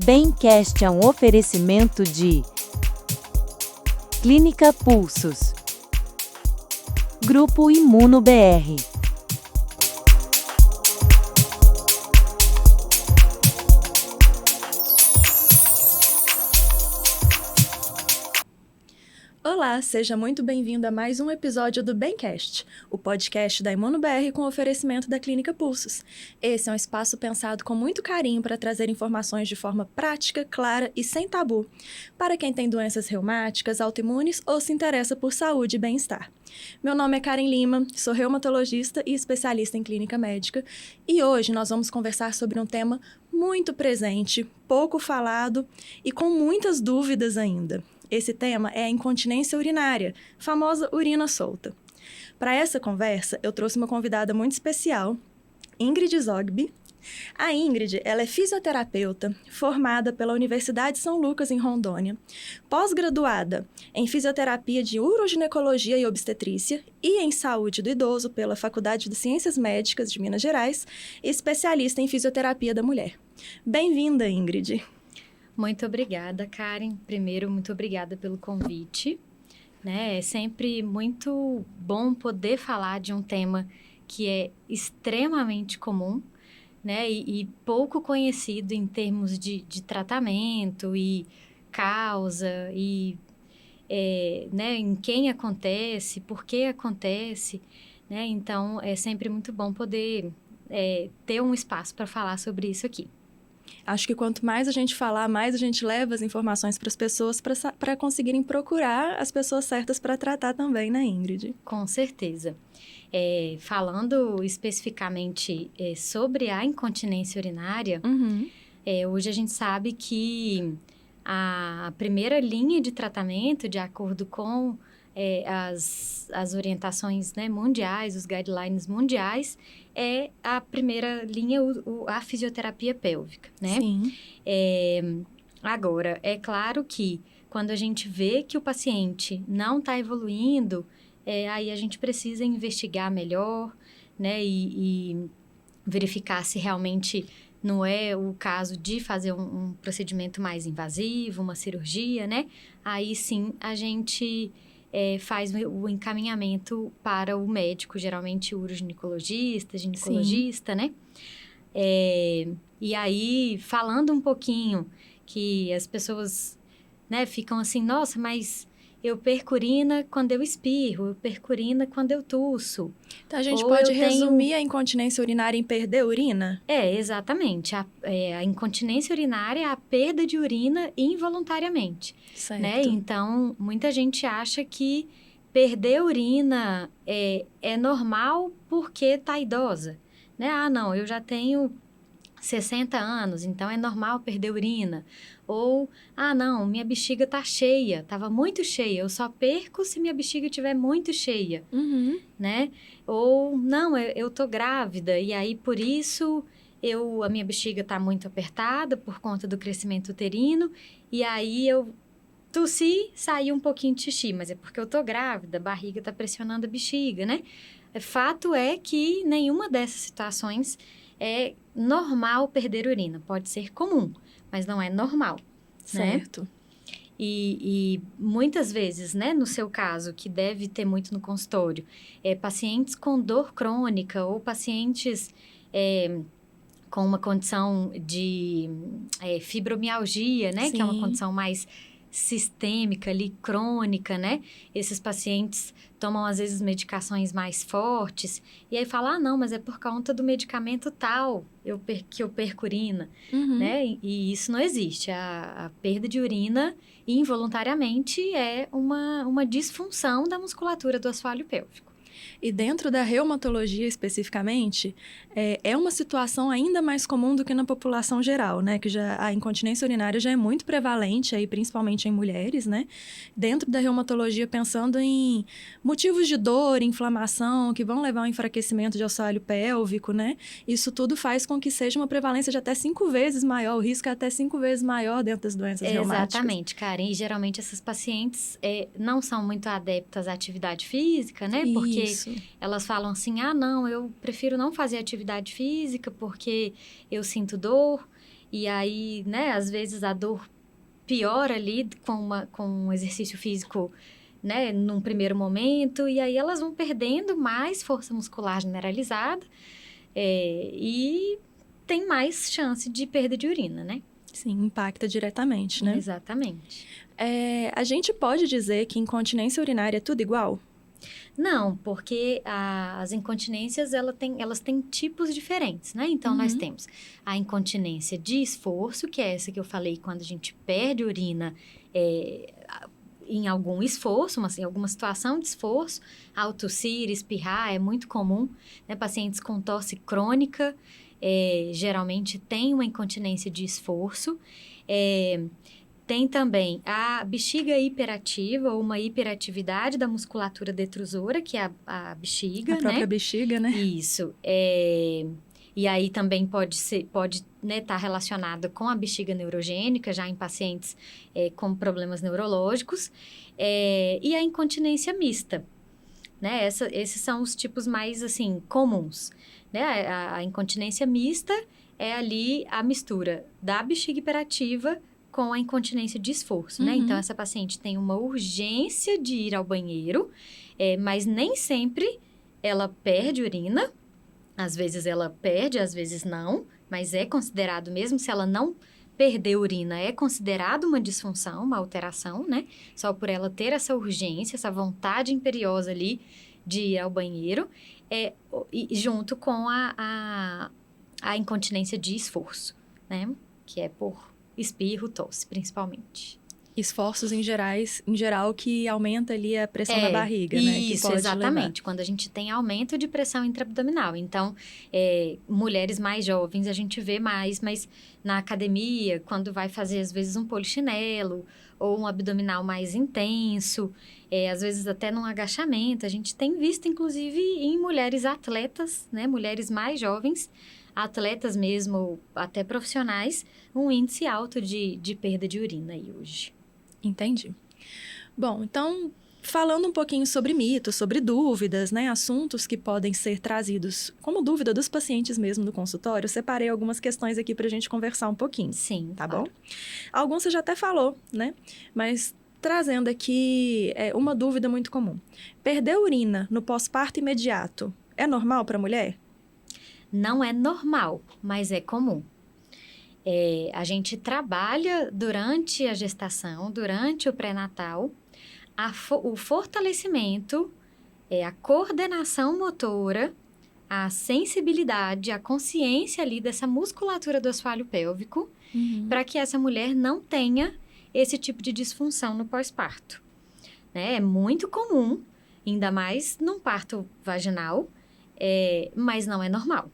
Bemcast é um oferecimento de Clínica Pulsos, Grupo Imuno BR. Olá, seja muito bem-vindo a mais um episódio do Bemcast, o podcast da Imuno BR com oferecimento da Clínica Pulsos. Esse é um espaço pensado com muito carinho para trazer informações de forma prática, clara e sem tabu, para quem tem doenças reumáticas, autoimunes ou se interessa por saúde e bem-estar. Meu nome é Karen Lima, sou reumatologista e especialista em clínica médica, e hoje nós vamos conversar sobre um tema muito presente, pouco falado e com muitas dúvidas ainda. Esse tema é a incontinência urinária, famosa urina solta. Para essa conversa, eu trouxe uma convidada muito especial, Ingrid Zogby. A Ingrid, ela é fisioterapeuta, formada pela Universidade São Lucas, em Rondônia, pós-graduada em fisioterapia de uroginecologia e obstetrícia e em saúde do idoso pela Faculdade de Ciências Médicas de Minas Gerais e especialista em fisioterapia da mulher. Bem-vinda, Ingrid. Muito obrigada, Karen. Primeiro, muito obrigada pelo convite. É sempre muito bom poder falar de um tema que é extremamente comum, e pouco conhecido em termos de tratamento e causa e em quem acontece, por que acontece. Então, é sempre muito bom poder ter um espaço para falar sobre isso aqui. Acho que quanto mais a gente falar, mais a gente leva as informações para as pessoas para conseguirem procurar as pessoas certas para tratar também, né, Ingrid? Com certeza. Falando especificamente sobre a incontinência urinária, hoje a gente sabe que a primeira linha de tratamento, de acordo com as orientações mundiais, os guidelines mundiais, é a primeira linha, a fisioterapia pélvica, né? Sim. Agora, é claro que quando a gente vê que o paciente não está evoluindo, aí a gente precisa investigar melhor, e verificar se realmente não é o caso de fazer um procedimento mais invasivo, uma cirurgia, né? Aí sim a gente faz o encaminhamento para o médico, geralmente uroginecologista, ginecologista, né? E aí, falando um pouquinho que as pessoas, ficam assim, nossa, mas eu perco urina quando eu espirro, eu perco urina quando eu tusso. Então, a gente pode resumir a incontinência urinária em perder urina? Exatamente. A incontinência urinária é a perda de urina involuntariamente. Certo. Então, muita gente acha que perder urina é normal porque tá idosa. Ah, não, eu já tenho 60 anos, então é normal perder urina. Ou, ah, não, minha bexiga tá cheia, estava muito cheia, eu só perco se minha bexiga estiver muito cheia, Ou, não, eu tô grávida e aí por isso a minha bexiga tá muito apertada por conta do crescimento uterino e aí eu tossi, saí um pouquinho de xixi, mas é porque eu tô grávida, a barriga tá pressionando a bexiga, Fato é que nenhuma dessas situações é normal perder urina. Pode ser comum, mas não é normal, Certo. E muitas vezes, no seu caso, que deve ter muito no consultório, pacientes com dor crônica ou pacientes com uma condição de fibromialgia, Sim. Que é uma condição mais sistêmica ali, crônica, Esses pacientes tomam, às vezes, medicações mais fortes, e aí fala, não, mas é por conta do medicamento tal que eu perco urina, E isso não existe. A perda de urina, involuntariamente, é uma disfunção da musculatura do assoalho pélvico. E dentro da reumatologia, especificamente, é uma situação ainda mais comum do que na população geral, Que a incontinência urinária já é muito prevalente, aí, principalmente em mulheres, Dentro da reumatologia, pensando em motivos de dor, inflamação, que vão levar ao enfraquecimento de assoalho pélvico, Isso tudo faz com que seja uma prevalência de até 5 vezes maior, o risco é até 5 vezes maior dentro das doenças reumáticas. Exatamente, Karen. E geralmente essas pacientes não são muito adeptas à atividade física, Porque Isso. elas falam assim, ah, não, eu prefiro não fazer atividade física porque eu sinto dor. e aí, né, às vezes a dor piora ali com um exercício físico, né, num primeiro momento, e aí elas vão perdendo mais força muscular generalizada, e tem mais chance de perda de urina, né? Sim, impacta diretamente, né? Exatamente. A gente pode dizer que incontinência urinária é tudo igual? Não, porque as incontinências, elas têm tipos diferentes, né? Então, nós temos a incontinência de esforço, que é essa que eu falei, quando a gente perde urina em algum esforço, em alguma situação de esforço, ao tossir, espirrar, é muito comum, né? Pacientes com tosse crônica, geralmente têm uma incontinência de esforço. Tem também a bexiga hiperativa, ou uma hiperatividade da musculatura detrusora, que é a bexiga, A própria né? bexiga, né? Isso. E aí também pode né, estar relacionada com a bexiga neurogênica, já em pacientes com problemas neurológicos. E a incontinência mista, né? Esses são os tipos mais, assim, comuns, né? A incontinência mista é ali a mistura da bexiga hiperativa com a incontinência de esforço, né? Então, essa paciente tem uma urgência de ir ao banheiro, mas nem sempre ela perde urina. Às vezes ela perde, às vezes não, mas é considerado, mesmo se ela não perder urina, é considerado uma disfunção, uma alteração, né? Só por ela ter essa urgência, essa vontade imperiosa ali de ir ao banheiro, e junto com a incontinência de esforço, né? Que é por espirro, tosse, principalmente. Esforços em geral, que aumenta ali a pressão da barriga, né? Que Isso, pode exatamente. levar. Quando a gente tem aumento de pressão intraabdominal. Então, mulheres mais jovens a gente vê mais, mas na academia, quando vai fazer, às vezes, um polichinelo ou um abdominal mais intenso, às vezes até num agachamento, a gente tem visto, inclusive, em mulheres atletas, né? Mulheres mais jovens, atletas mesmo, até profissionais, um índice alto de perda de urina aí hoje. Entendi. Bom, então, falando um pouquinho sobre mitos, sobre dúvidas, né? Assuntos que podem ser trazidos como dúvida dos pacientes mesmo no consultório, eu separei algumas questões aqui pra gente conversar um pouquinho. Sim, tá claro. bom? Alguns você já até falou, né? Mas trazendo aqui uma dúvida muito comum. Perder urina no pós-parto imediato é normal para a mulher? Não é normal, mas é comum. A gente trabalha durante a gestação, durante o pré-natal, o fortalecimento, a coordenação motora, a sensibilidade, a consciência ali dessa musculatura do assoalho pélvico, para que essa mulher não tenha esse tipo de disfunção no pós-parto. Né? É muito comum, ainda mais num parto vaginal, mas não é normal.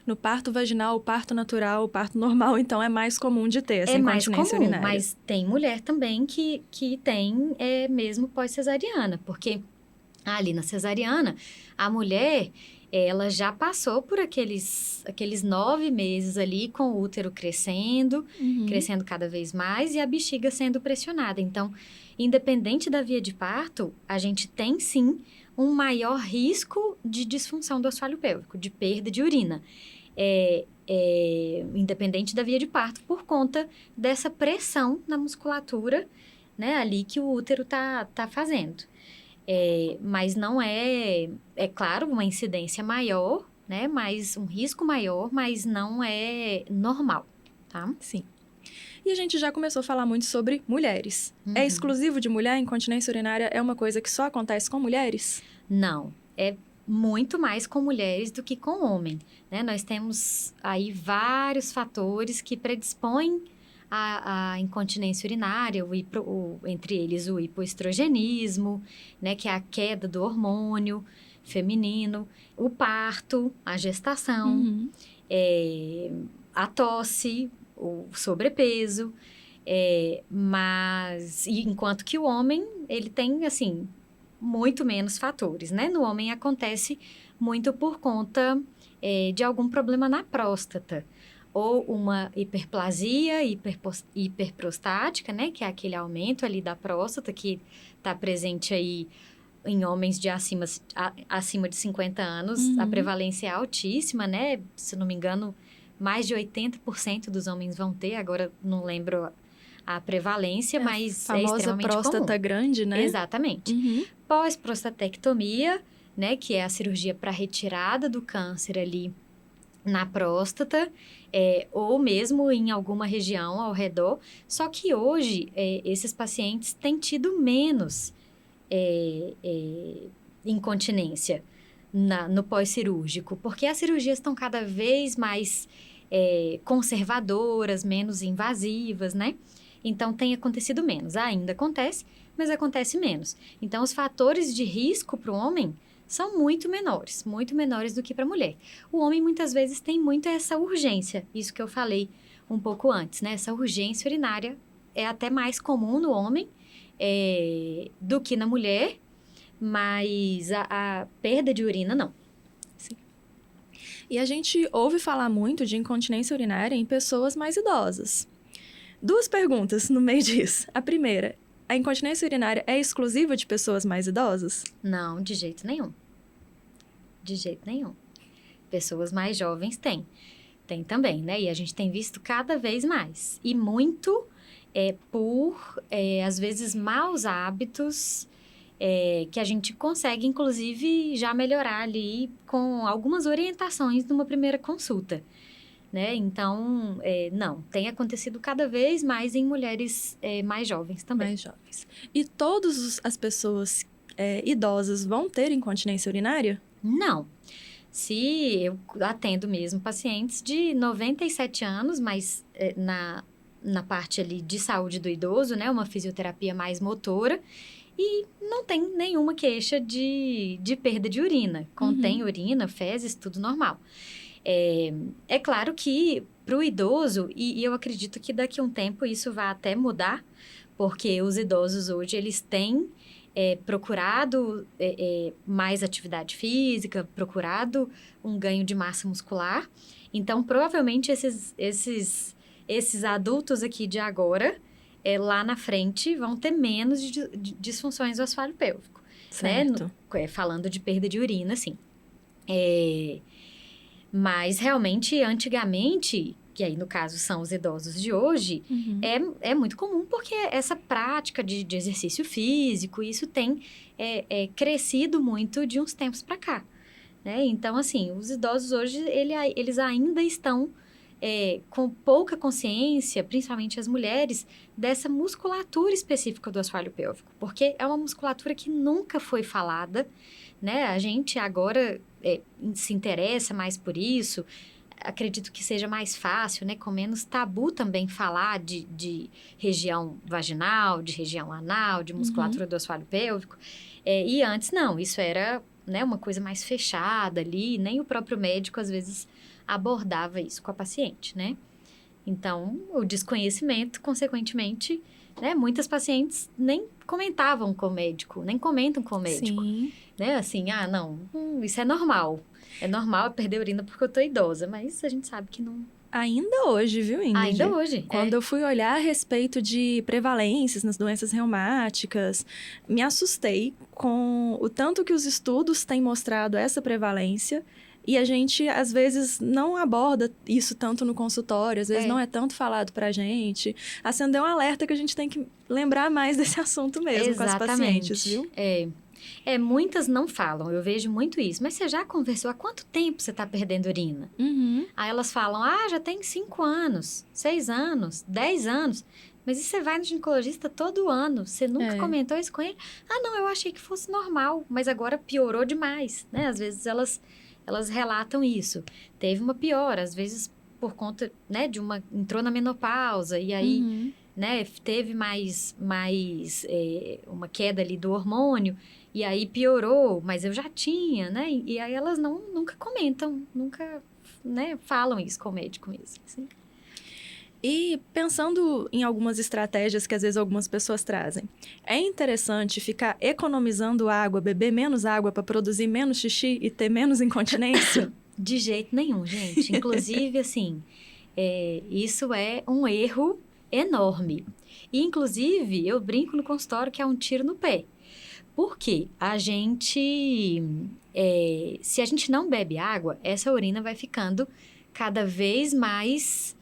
No parto vaginal, o parto natural, o parto normal, então, é mais comum de ter essa incontinência urinária. Mas tem mulher também que tem mesmo pós-cesariana, porque ali na cesariana, a mulher, ela já passou por aqueles 9 meses ali com o útero crescendo cada vez mais e a bexiga sendo pressionada. Então, independente da via de parto, a gente tem sim um maior risco de disfunção do assoalho pélvico, de perda de urina. Independente da via de parto, por conta dessa pressão na musculatura, né, ali que o útero tá fazendo. Mas não é claro, uma incidência maior, né, mas um risco maior, mas não é normal, tá? Sim. E a gente já começou a falar muito sobre mulheres. É exclusivo de mulher? Incontinência urinária é uma coisa que só acontece com mulheres? Não, é muito mais com mulheres do que com homem, né? Nós temos aí vários fatores que predispõem a incontinência urinária, entre eles o hipoestrogenismo, né, que é a queda do hormônio feminino, o parto, a gestação, a tosse, o sobrepeso, mas enquanto que o homem, ele tem, assim, muito menos fatores, né? No homem acontece muito por conta de algum problema na próstata, ou uma hiperplasia hiperprostática, né? Que é aquele aumento ali da próstata que está presente aí em homens de acima de 50 anos, a prevalência é altíssima, né? Se não me engano, mais de 80% dos homens vão ter, agora não lembro a prevalência, mas é famosa extremamente próstata comum. grande, né? Exatamente. Uhum. Pós-prostatectomia, né, que é a cirurgia para retirada do câncer ali na próstata, ou mesmo em alguma região ao redor. Só que hoje, esses pacientes têm tido menos incontinência no pós-cirúrgico, porque as cirurgias estão cada vez mais conservadoras, menos invasivas, né? Então, tem acontecido menos. Ainda acontece, mas acontece menos. Então, os fatores de risco para o homem são muito menores do que para a mulher. O homem, muitas vezes, tem muito essa urgência, isso que eu falei um pouco antes, né? Essa urgência urinária é até mais comum no homem do que na mulher, mas a perda de urina, não. E a gente ouve falar muito de incontinência urinária em pessoas mais idosas. 2 perguntas no meio disso. A primeira, a incontinência urinária é exclusiva de pessoas mais idosas? Não, de jeito nenhum. De jeito nenhum. Pessoas mais jovens têm. Tem também, né? E a gente tem visto cada vez mais. E muito por, às vezes, maus hábitos que a gente consegue, inclusive, já melhorar ali com algumas orientações numa primeira consulta, né? Então, não, tem acontecido cada vez mais em mulheres mais jovens também. Mais jovens. E todas as pessoas idosas vão ter incontinência urinária? Não. Se eu atendo mesmo pacientes de 97 anos, mas na parte ali de saúde do idoso, né? Uma fisioterapia mais motora, e não tem nenhuma queixa de perda de urina. Contém urina, fezes, tudo normal. É claro que para o idoso, e eu acredito que daqui a um tempo isso vai até mudar, porque os idosos hoje, eles têm procurado mais atividade física, procurado um ganho de massa muscular. Então, provavelmente, esses adultos aqui de agora, lá na frente, vão ter menos de disfunções do assoalho pélvico. Certo. Né? Falando de perda de urina, assim. Mas, realmente, antigamente, que aí, no caso, são os idosos de hoje, é muito comum, porque essa prática de exercício físico, isso tem crescido muito de uns tempos para cá, né? Então, assim, os idosos hoje, eles ainda estão com pouca consciência, principalmente as mulheres, dessa musculatura específica do assoalho pélvico, porque é uma musculatura que nunca foi falada, né? A gente agora se interessa mais por isso. Acredito que seja mais fácil, né? Com menos tabu também falar de região vaginal, de região anal, de musculatura do assoalho pélvico. E antes, não. Isso era, né, uma coisa mais fechada ali. Nem o próprio médico, às vezes, abordava isso com a paciente, né? Então, o desconhecimento, consequentemente, né? Muitas pacientes nem comentavam com o médico, nem comentam com o médico. Sim. Né? Assim, não, isso é normal. É normal perder urina porque eu tô idosa, mas a gente sabe que não... Ainda hoje, viu, Ingrid? Ainda hoje. Quando eu fui olhar a respeito de prevalências nas doenças reumáticas, me assustei com o tanto que os estudos têm mostrado essa prevalência. E a gente, às vezes, não aborda isso tanto no consultório, às vezes não é tanto falado pra gente. Acendeu um alerta que a gente tem que lembrar mais desse assunto mesmo com as pacientes, viu? Muitas não falam, eu vejo muito isso. Mas você já conversou? Há quanto tempo você tá perdendo urina? Aí elas falam, já tem 5 anos, 6 anos, 10 anos. Mas e você vai no ginecologista todo ano? Você nunca comentou isso com ele? Não, eu achei que fosse normal, mas agora piorou demais, né? Às vezes elas relatam isso. Teve uma piora, às vezes por conta, né, entrou na menopausa e aí, né, teve mais uma queda ali do hormônio e aí piorou, mas eu já tinha, né? E aí elas nunca comentam, nunca, né, falam isso com o médico mesmo. Assim. E pensando em algumas estratégias que às vezes algumas pessoas trazem, é interessante ficar economizando água, beber menos água para produzir menos xixi e ter menos incontinência? De jeito nenhum, gente. Inclusive, assim, isso é um erro enorme. E, inclusive, eu brinco no consultório que é um tiro no pé. Porque a gente, se a gente não bebe água, essa urina vai ficando cada vez mais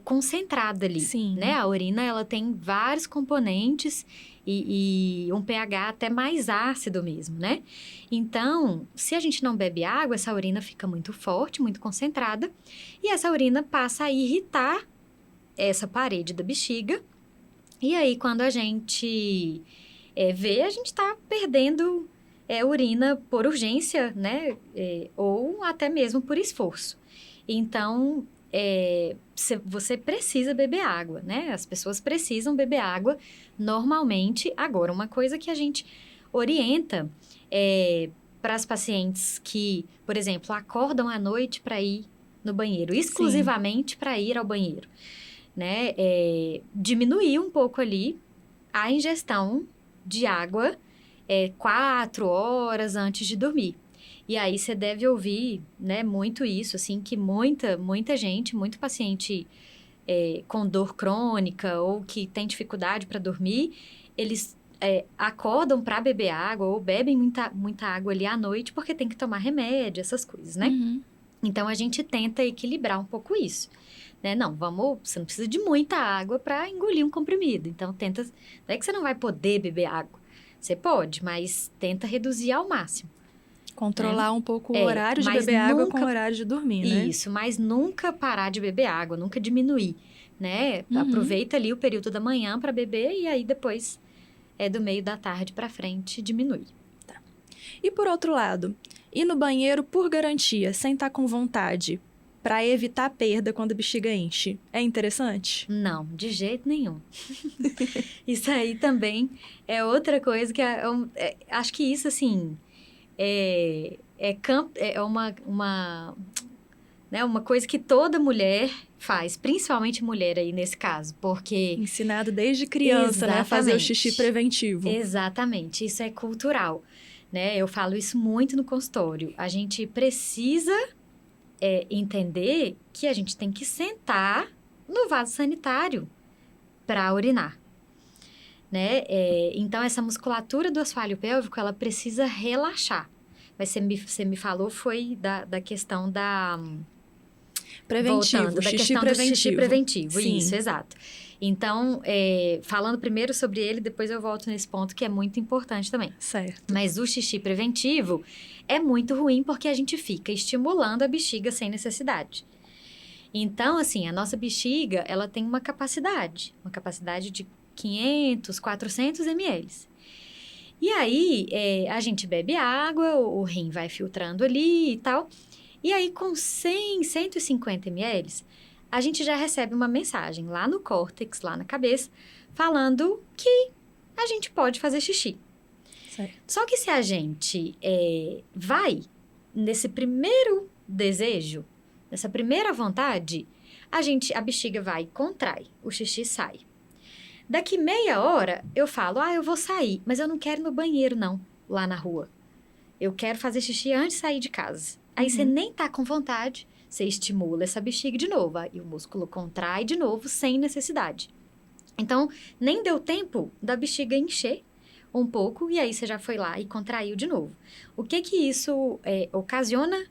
concentrada ali, Sim. né? A urina, ela tem vários componentes e um pH até mais ácido mesmo, né? Então, se a gente não bebe água, essa urina fica muito forte, muito concentrada, e essa urina passa a irritar essa parede da bexiga, e aí quando a gente vê, a gente tá perdendo urina por urgência, né? Ou até mesmo por esforço. Então, você precisa beber água, né? As pessoas precisam beber água normalmente. Agora, uma coisa que a gente orienta para as pacientes que, por exemplo, acordam à noite para ir no banheiro, exclusivamente para ir ao banheiro, né? Diminuir um pouco ali a ingestão de água 4 horas antes de dormir. E aí você deve ouvir, né, muito isso, assim, que muita gente, muito paciente com dor crônica ou que tem dificuldade para dormir, eles acordam para beber água ou bebem muita água ali à noite porque tem que tomar remédio, essas coisas, né? Uhum. Então, a gente tenta equilibrar um pouco isso, né? Não, você não precisa de muita água para engolir um comprimido. Então, não é que você não vai poder beber água. Você pode, mas tenta reduzir ao máximo. Controlar um pouco o horário de beber água com o horário de dormir, né? Isso, mas nunca parar de beber água, nunca diminuir, né? Uhum. Aproveita ali o período da manhã para beber e aí depois, do meio da tarde para frente, diminui. Tá. E por outro lado, ir no banheiro por garantia, sem estar com vontade, para evitar a perda quando a bexiga enche, é interessante? Não, de jeito nenhum. Isso aí também é outra coisa que acho que isso, assim, é uma coisa que toda mulher faz, principalmente mulher aí nesse caso, porque... Ensinado desde criança, né, a fazer o xixi preventivo. Exatamente, isso é cultural, né? Eu falo isso muito no consultório. A gente precisa entender que a gente tem que sentar no vaso sanitário para urinar, né? Então, essa musculatura do assoalho pélvico, ela precisa relaxar. Mas você me falou foi da questão da... Preventivo, voltando, da xixi questão preventivo. do xixi preventivo. Sim. Isso, exato. Então, falando primeiro sobre ele, depois eu volto nesse ponto que é muito importante também. Certo. Mas o xixi preventivo é muito ruim porque a gente fica estimulando a bexiga sem necessidade. Então, assim, a nossa bexiga, ela tem uma capacidade de 500, 400 ml. E aí, a gente bebe água, o rim vai filtrando ali e tal. E aí, com 100, 150 ml, a gente já recebe uma mensagem lá no córtex, lá na cabeça, falando que a gente pode fazer xixi. Certo. Só que se a gente vai nesse primeiro desejo, nessa primeira vontade, a bexiga vai e contrai, o xixi sai. Daqui meia hora, eu falo, eu vou sair, mas eu não quero ir no banheiro, não, lá na rua. Eu quero fazer xixi antes de sair de casa. Aí você nem tá com vontade, você estimula essa bexiga de novo, aí o músculo contrai de novo, sem necessidade. Então, nem deu tempo da bexiga encher um pouco, e aí você já foi lá e contraiu de novo. O que isso ocasiona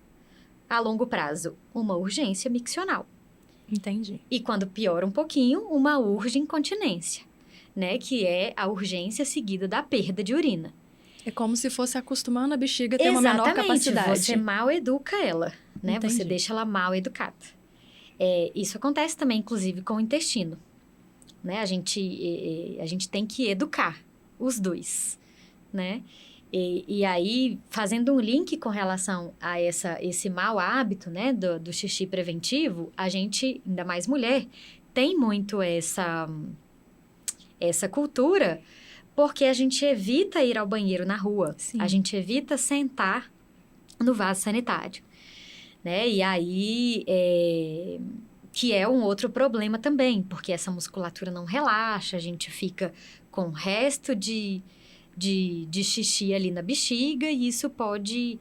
a longo prazo? Uma urgência miccional. Entendi. E quando piora um pouquinho, uma urge-incontinência, né? Que é a urgência seguida da perda de urina. É como se fosse acostumando a bexiga a ter uma menor capacidade. Você mal educa ela, né? Entendi. Você deixa ela mal educada. Isso acontece também, inclusive, com o intestino. Né? A gente tem que educar os dois, né? E aí, fazendo um link com relação a esse mau hábito, né, do xixi preventivo, a gente, ainda mais mulher, tem muito essa cultura, porque a gente evita ir ao banheiro na rua. Sim. A gente evita sentar no vaso sanitário, né? E aí, que é um outro problema também, porque essa musculatura não relaxa, a gente fica com o resto de xixi ali na bexiga, e isso pode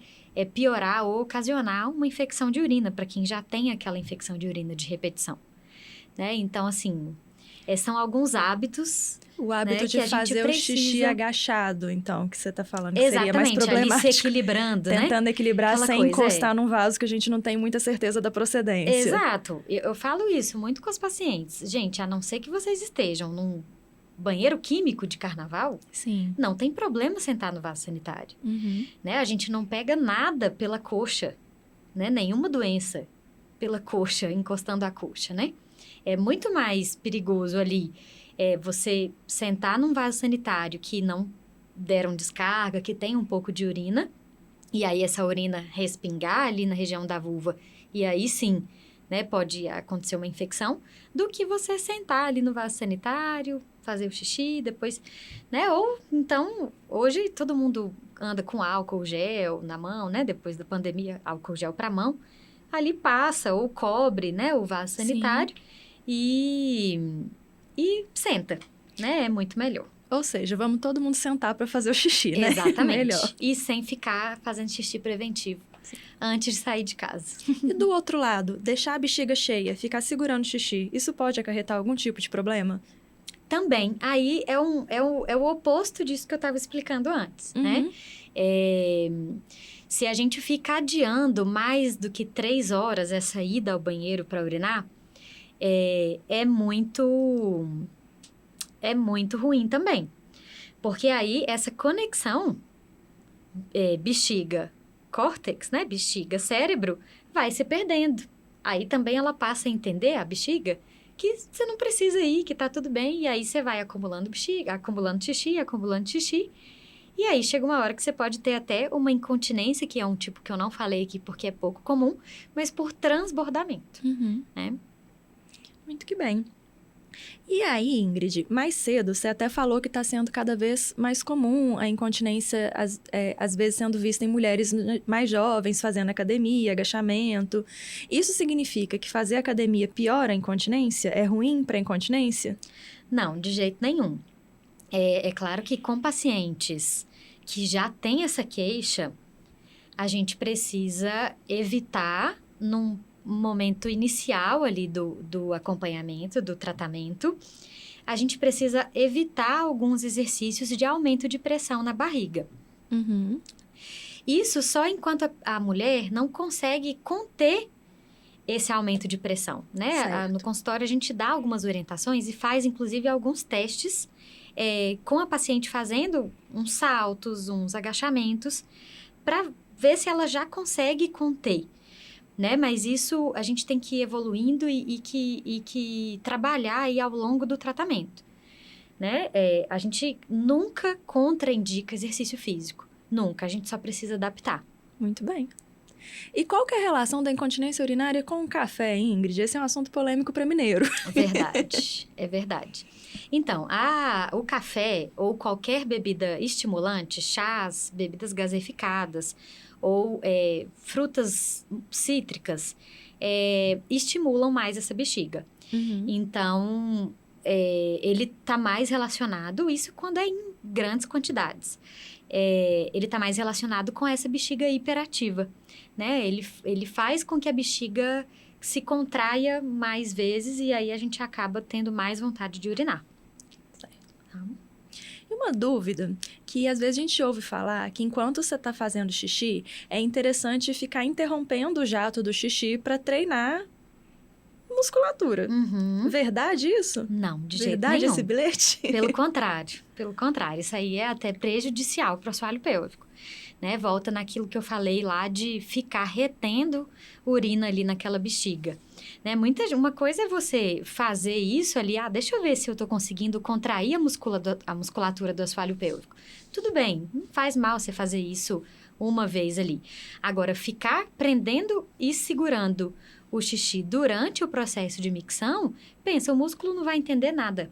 piorar ou ocasionar uma infecção de urina, para quem já tem aquela infecção de urina de repetição, né? Então, assim, São alguns hábitos. O hábito né, de fazer o xixi agachado, então, que você está falando, que seria mais problemático. Ali se equilibrando, né? Tentando equilibrar Aquela sem encostar num vaso que a gente não tem muita certeza da procedência. Exato. Eu falo isso muito com os pacientes. Gente, a não ser que vocês estejam num banheiro químico de carnaval, Sim. não tem problema sentar no vaso sanitário. Né? A gente não pega nada pela coxa, né? Nenhuma doença pela coxa, encostando a coxa, né? É muito mais perigoso ali você sentar num vaso sanitário que não deram descarga, que tem um pouco de urina, e aí essa urina respingar ali na região da vulva, e aí sim, né, pode acontecer uma infecção, do que você sentar ali no vaso sanitário, fazer o xixi, depois, né? Ou, então, hoje todo mundo anda com álcool gel na mão, né? Depois da pandemia, álcool gel para mão. Ali passa ou cobre, né, o vaso sanitário e senta, né? É muito melhor. Ou seja, vamos todo mundo sentar para fazer o xixi, né? Exatamente. Melhor. E sem ficar fazendo xixi preventivo antes de sair de casa. E do outro lado, deixar a bexiga cheia, ficar segurando o xixi, isso pode acarretar algum tipo de problema? Também. Aí é o oposto disso que eu estava explicando antes, né? Se a gente ficar adiando mais do que 3 horas essa ida ao banheiro para urinar, é muito ruim também. Porque aí essa conexão bexiga-córtex, né? Bexiga-cérebro, vai se perdendo. Aí também ela passa a entender, a bexiga, que você não precisa ir, que tá tudo bem. E aí você vai acumulando bexiga, acumulando xixi. E aí chega uma hora que você pode ter até uma incontinência, que é um tipo que eu não falei aqui porque é pouco comum, mas por transbordamento, né? Muito que bem. E aí, Ingrid, mais cedo, você até falou que está sendo cada vez mais comum a incontinência, às vezes sendo vista em mulheres mais jovens, fazendo academia, agachamento. Isso significa que fazer academia piora a incontinência? É ruim para a incontinência? Não, de jeito nenhum. É claro que com pacientes que já têm essa queixa, a gente precisa evitar, num momento inicial ali do acompanhamento, do tratamento, a gente precisa evitar alguns exercícios de aumento de pressão na barriga. Isso só enquanto a mulher não consegue conter esse aumento de pressão, né? No consultório a gente dá algumas orientações e faz, inclusive, alguns testes com a paciente fazendo uns saltos, uns agachamentos, para ver se ela já consegue conter. Né? Mas isso a gente tem que ir evoluindo e que trabalhar aí ao longo do tratamento, né? A gente nunca contraindica exercício físico, nunca, a gente só precisa adaptar. Muito bem. E qual que é a relação da incontinência urinária com o café, Ingrid? Esse é um assunto polêmico para mineiro. Verdade, é verdade. Então, o café ou qualquer bebida estimulante, chás, bebidas gaseificadas, ou frutas cítricas, estimulam mais essa bexiga. Então, ele está mais relacionado, isso quando é em grandes quantidades, ele está mais relacionado com essa bexiga hiperativa, né? Ele faz com que a bexiga se contraia mais vezes e aí a gente acaba tendo mais vontade de urinar. E uma dúvida, que às vezes a gente ouve falar que enquanto você está fazendo xixi, é interessante ficar interrompendo o jato do xixi para treinar musculatura. Verdade isso? Não, de jeito Verdade nenhum. Esse bilhete? Pelo contrário, isso aí é até prejudicial para o assoalho pélvico. Né? Volta naquilo que eu falei lá de ficar retendo urina ali naquela bexiga. Né? Uma coisa é você fazer isso ali, deixa eu ver se eu estou conseguindo contrair a musculatura do assoalho pélvico. Tudo bem, não faz mal você fazer isso uma vez ali. Agora, ficar prendendo e segurando o xixi durante o processo de micção, pensa, o músculo não vai entender nada.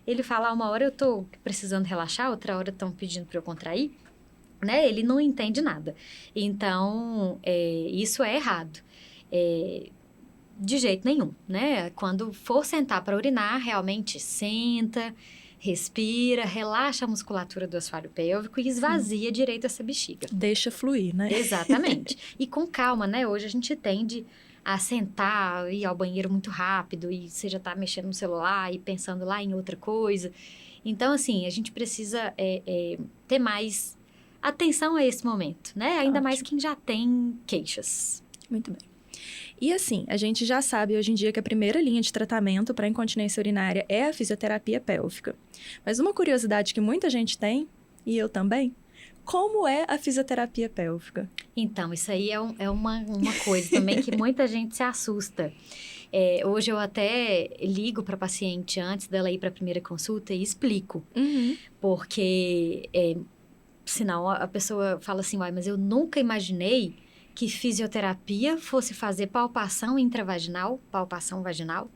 Ele fala, uma hora eu estou precisando relaxar, outra hora estão pedindo para eu contrair. Né? Ele não entende nada. Então, isso é errado. De jeito nenhum, né? Quando for sentar para urinar, realmente senta, respira, relaxa a musculatura do assoalho pélvico e esvazia direito essa bexiga. Deixa fluir, né? Exatamente. E com calma, né? Hoje a gente tende a sentar, ir ao banheiro muito rápido e você já tá mexendo no celular e pensando lá em outra coisa. Então, assim, a gente precisa ter mais atenção a esse momento, né? Ainda Ótimo. mais quem já tem queixas. Muito bem. E assim, a gente já sabe hoje em dia que a primeira linha de tratamento para incontinência urinária é a fisioterapia pélvica. Mas uma curiosidade que muita gente tem, e eu também, como é a fisioterapia pélvica? Então, isso aí é uma coisa também que muita gente se assusta. Hoje eu até ligo para a paciente antes dela ir para a primeira consulta e explico. Porque senão a pessoa fala assim, uai, mas eu nunca imaginei que fisioterapia fosse fazer palpação intravaginal, palpação vaginal,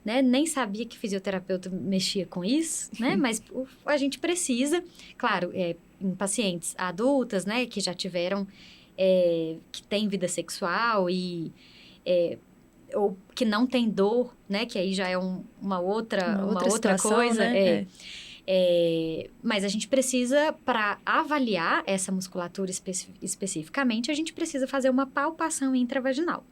né? Nem sabia que fisioterapeuta mexia com isso, né? Mas a gente precisa, claro, em pacientes adultas, né? Que já tiveram, que têm vida sexual e... ou que não tem dor, né? Que aí já é uma outra situação, coisa. Né? Mas a gente precisa, para avaliar essa musculatura especificamente, a gente precisa fazer uma palpação intravaginal.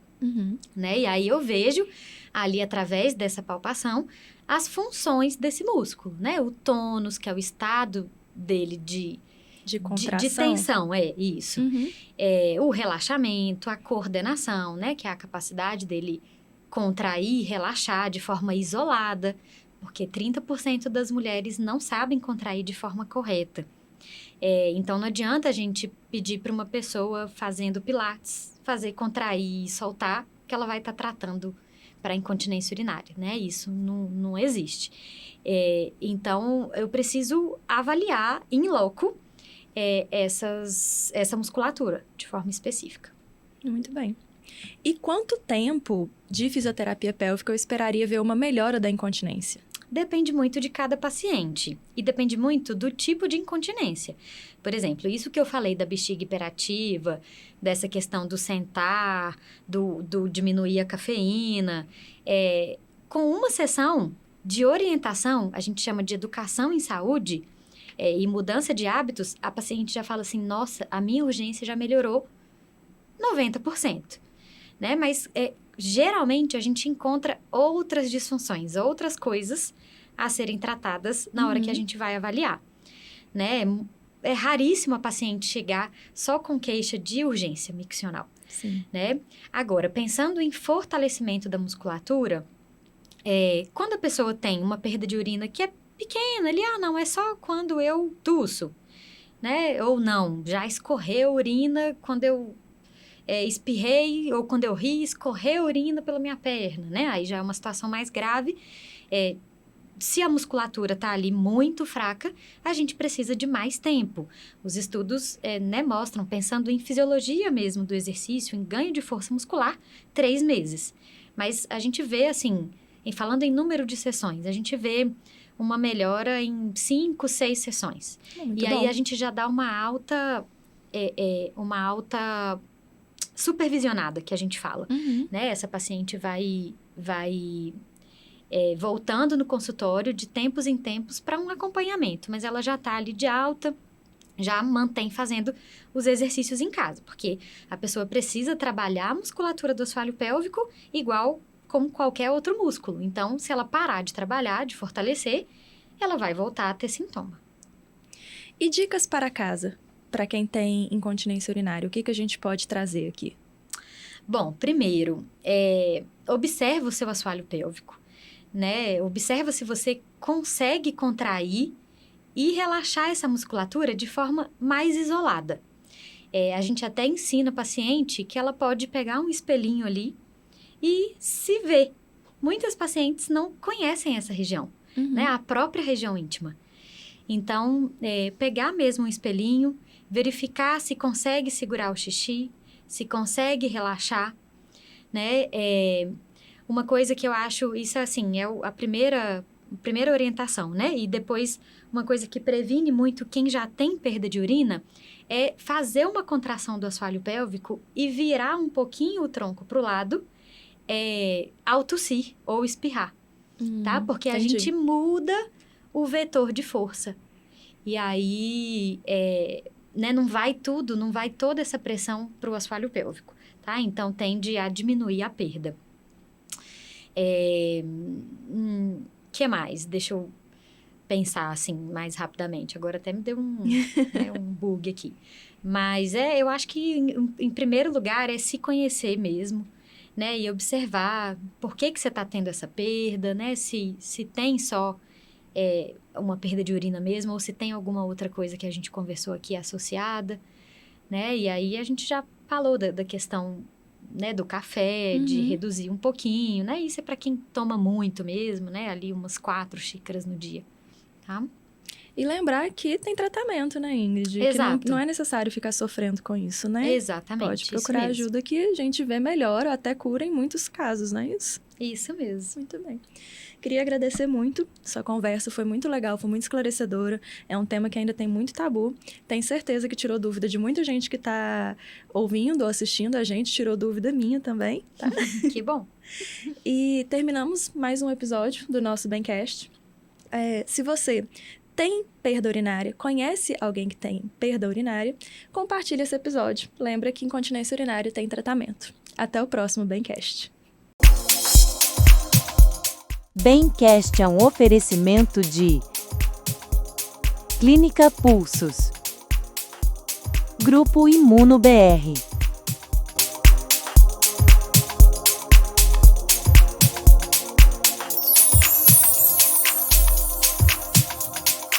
Né? E aí eu vejo ali, através dessa palpação, as funções desse músculo, né? O tônus, que é o estado dele de contração. De tensão, isso. O relaxamento, a coordenação, né? Que é a capacidade dele contrair e relaxar de forma isolada, porque 30% das mulheres não sabem contrair de forma correta. Então, não adianta a gente pedir para uma pessoa fazendo pilates, fazer contrair e soltar, que ela vai estar tratando para incontinência urinária, né? Isso não existe. Então, eu preciso avaliar in loco essa musculatura de forma específica. Muito bem. E quanto tempo de fisioterapia pélvica eu esperaria ver uma melhora da incontinência? Depende muito de cada paciente e depende muito do tipo de incontinência. Por exemplo, isso que eu falei da bexiga hiperativa, dessa questão do sentar, do diminuir a cafeína, com uma sessão de orientação, a gente chama de educação em saúde e mudança de hábitos, a paciente já fala assim, nossa, a minha urgência já melhorou 90%. Né? Mas, geralmente, a gente encontra outras disfunções, outras coisas a serem tratadas na hora que a gente vai avaliar. Né? É raríssimo a paciente chegar só com queixa de urgência miccional. Sim. Né? Agora, pensando em fortalecimento da musculatura, quando a pessoa tem uma perda de urina que é pequena, não, é só quando eu tuço, né? Ou não, já escorreu urina quando eu espirrei, ou quando eu ri, escorreu urina pela minha perna, né? Aí já é uma situação mais grave. Se a musculatura está ali muito fraca, a gente precisa de mais tempo. Os estudos mostram, pensando em fisiologia mesmo do exercício, em ganho de força muscular, 3 meses. Mas a gente vê, assim, falando em número de sessões, a gente vê uma melhora em 5, 6 sessões. Muito e bom. Aí a gente já dá uma alta supervisionada, que a gente fala. Né? Essa paciente vai voltando no consultório de tempos em tempos para um acompanhamento, mas ela já está ali de alta, já mantém fazendo os exercícios em casa, porque a pessoa precisa trabalhar a musculatura do assoalho pélvico igual como qualquer outro músculo. Então, se ela parar de trabalhar, de fortalecer, ela vai voltar a ter sintoma. E dicas para casa? Para quem tem incontinência urinária, o que a gente pode trazer aqui? Bom, primeiro, observa o seu assoalho pélvico, né? Observa se você consegue contrair e relaxar essa musculatura de forma mais isolada. A gente até ensina a paciente que ela pode pegar um espelhinho ali e se ver. Muitas pacientes não conhecem essa região, né? A própria região íntima. Então, pegar mesmo um espelhinho, verificar se consegue segurar o xixi, se consegue relaxar, né? Uma coisa que eu acho, isso assim, a primeira orientação, né? E depois, uma coisa que previne muito quem já tem perda de urina é fazer uma contração do assoalho pélvico e virar um pouquinho o tronco para o lado ao tossir ou espirrar, tá? Porque entendi. a gente muda o vetor de força. E aí, né, não vai toda essa pressão para o assoalho pélvico. tá? Então, tende a diminuir a perda. Que mais? Deixa eu pensar, assim, mais rapidamente. Agora até me deu né, um bug aqui. Mas eu acho que, em primeiro lugar, é se conhecer mesmo, né? E observar por que você está tendo essa perda, né? Se tem só uma perda de urina mesmo, ou se tem alguma outra coisa que a gente conversou aqui associada, né? E aí a gente já falou da questão, né, do café, de reduzir um pouquinho, né? Isso é para quem toma muito mesmo, né? Ali umas 4 xícaras no dia, tá? E lembrar que tem tratamento, né, Ingrid? Exato. Que não é necessário ficar sofrendo com isso, né? Exatamente. Pode procurar ajuda que a gente vê melhor, ou até cura em muitos casos, não é isso? Isso mesmo. Muito bem. Queria agradecer muito. Sua conversa foi muito legal, foi muito esclarecedora. É um tema que ainda tem muito tabu. Tenho certeza que tirou dúvida de muita gente que está ouvindo ou assistindo a gente. Tirou dúvida minha também, tá? Que bom. E terminamos mais um episódio do nosso Bemcast. Se você tem perda urinária, conhece alguém que tem perda urinária, compartilhe esse episódio. Lembra que incontinência urinária tem tratamento. Até o próximo Bemcast. Bemcast é um oferecimento de Clínica Pulsos, Grupo Imuno BR.